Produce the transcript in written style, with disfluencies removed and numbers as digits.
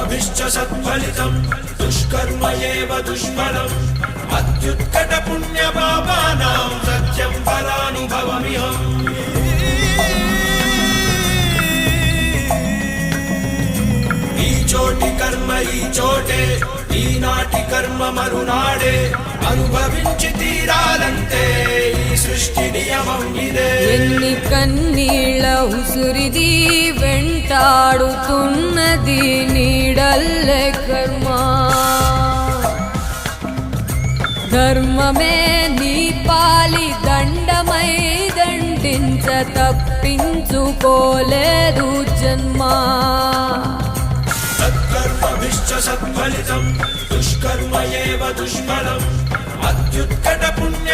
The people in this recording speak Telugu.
సత్కర్మభిశ్చ సత్ఫలితం దుష్కర్మ ఏవ దుష్ఫలం అత్యుత్కట పుణ్య పాపానాం సత్యం ఫలానుభవమిహం. ఈ చోటి కర్మ ఈ చోటే, ఈనాటి కర్మ మరునాడే, అనుభవించి తీరాలంటే ఈ సృష్టి నియమం ఇదే. ఎన్ని కన్నీళ్ళ ఉసురిది వెంటాడుతున్నది నీడల్లే కర్మ. ధర్మమే నీ పాలి దండమై దండించ తప్పించుకోలేదు జన్మ. సత్కర్మభిశ్చ సత్ఫలితం దుష్కర్మ ఏవ దుష్ఫలం అత్యుత్కట పుణ్య